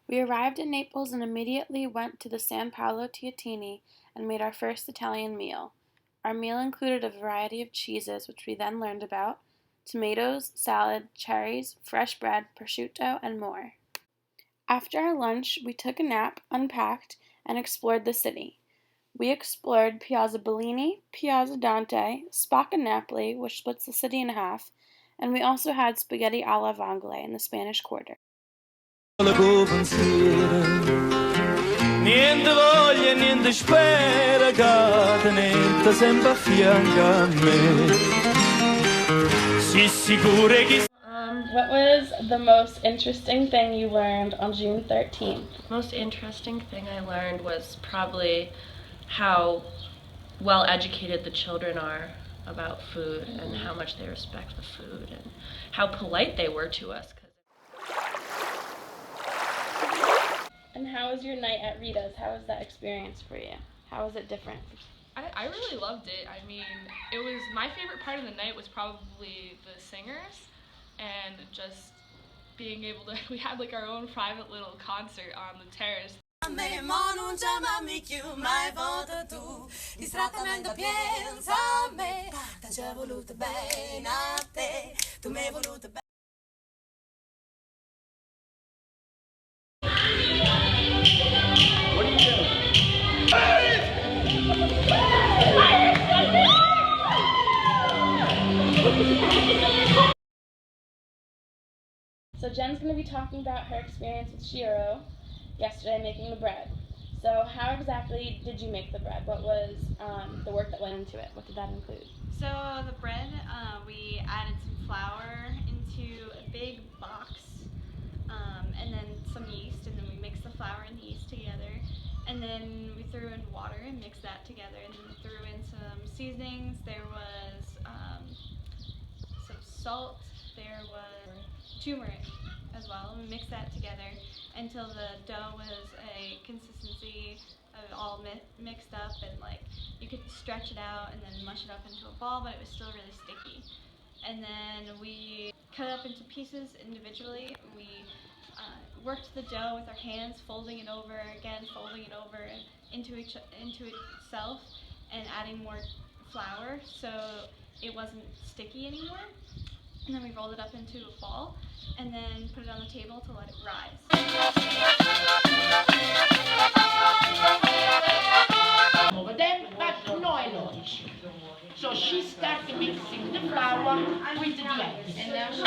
We arrived in Naples and immediately went to the San Paolo Teatini and made our first Italian meal. Our meal included a variety of cheeses, which we then learned about, tomatoes, salad, cherries, fresh bread, prosciutto, and more. After our lunch, we took a nap, unpacked, and explored the city. We explored Piazza Bellini, Piazza Dante, Spacca Napoli, which splits the city in half, and we also had spaghetti alla vongole in the Spanish Quarter. Niente voglia, niente spera, che tenete sempre a fianco a me. Si sicure chi... What was the most interesting thing you learned on June 13th? Most interesting thing I learned was probably how well educated the children are about food and how much they respect the food and how polite they were to us. And how was your night at Rita's? How was that experience for you? How was it different? I really loved it. I mean, it was my favorite part of the night was probably the singers and just being able to, we had like our own private little concert on the terrace. So Jen's going to be talking about her experience with Shiro yesterday making the bread. So how exactly did you make the bread? What was the work that went into it? What did that include? So the bread, we added some flour into a big box, and then some yeast, and then we mixed the flour and the yeast together, and then we threw in water and mixed that together, and then threw in some seasonings. There was some salt, there was turmeric as well, and we mixed that together until the dough was a consistency of all mixed up, and like you could stretch it out and then mush it up into a ball, but it was still really sticky. And then we cut it up into pieces individually. We worked the dough with our hands, folding it over again, folding it over into itself, and adding more flour so it wasn't sticky anymore. And then we rolled it up into a ball and then put it on the table to let it rise. Then but no allergy. So she started mixing the flour with the eggs. And now so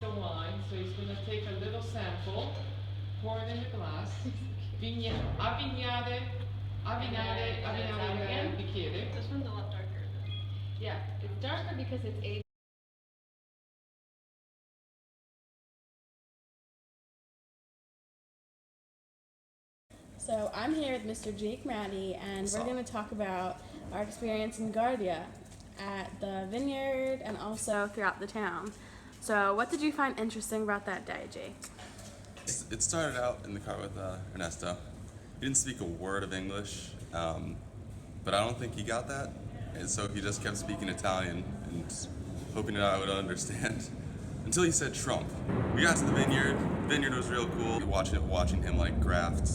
the wine, so he's going to take a little sample, pour it in the glass, avvignare il bicchiere. This one's a lot darker. Yeah, it's darker because it's aged. So I'm here with Mr. Jake Matty, and we're going to talk about our experience in Guardia at the vineyard and also throughout the town. So what did you find interesting about that day, Jake? It started out in the car with Ernesto. He didn't speak a word of English, but I don't think he got that, and so he just kept speaking Italian and hoping that I would understand until he said Trump. We got to the vineyard. The vineyard was real cool. Watching him like graft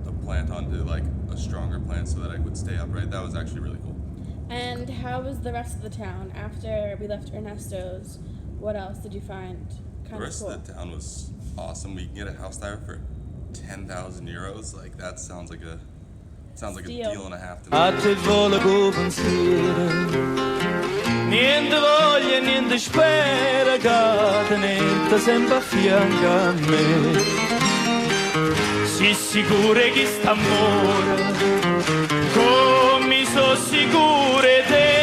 a plant onto like a stronger plant so that I would stay upright. That was actually really cool. And how was the rest of the town after we left Ernesto's? What else did you find kind of cool? The rest of the town was awesome. We can get a house there for 10,000 euros. Like that sounds like a deal and a half to me. A te vola co pensiero, niente voglia, niente spera, che tenete sempre a fianco a me. Si sicure chi sta amore, come so sicure te.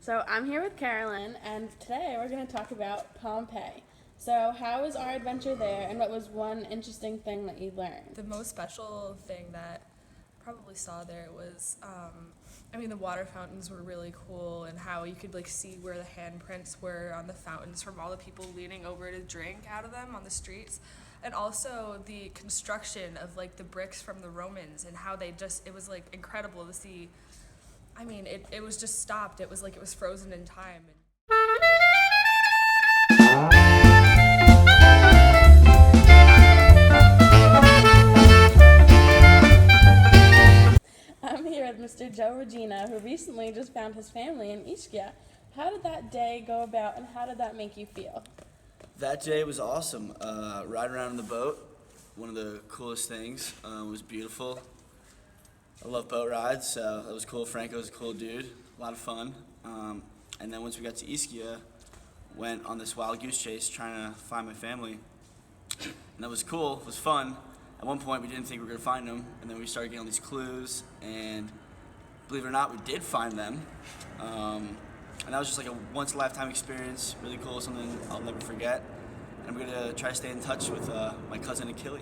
So I'm here with Carolyn, and today we're going to talk about Pompeii. So, how was our adventure there, and what was one interesting thing that you learned? The most special thing that probably saw there was, the water fountains were really cool, and how you could like see where the handprints were on the fountains from all the people leaning over to drink out of them on the streets, and also the construction of like the bricks from the Romans and how it was like incredible to see. It was just stopped. It was like it was frozen in time. I'm here with Mr. Joe Regina, who recently just found his family in Ischia. How did that day go about, and how did that make you feel? That day was awesome. Riding around in the boat, one of the coolest things. It was beautiful. I love boat rides, so that was cool. Franco was a cool dude, a lot of fun. And then once we got to Ischia, went on this wild goose chase trying to find my family. And that was cool, it was fun. At one point we didn't think we were gonna find them, and then we started getting all these clues, and believe it or not, we did find them. And that was just like a once-in-a-lifetime experience, really cool, something I'll never forget. And I'm gonna try to stay in touch with my cousin Achille.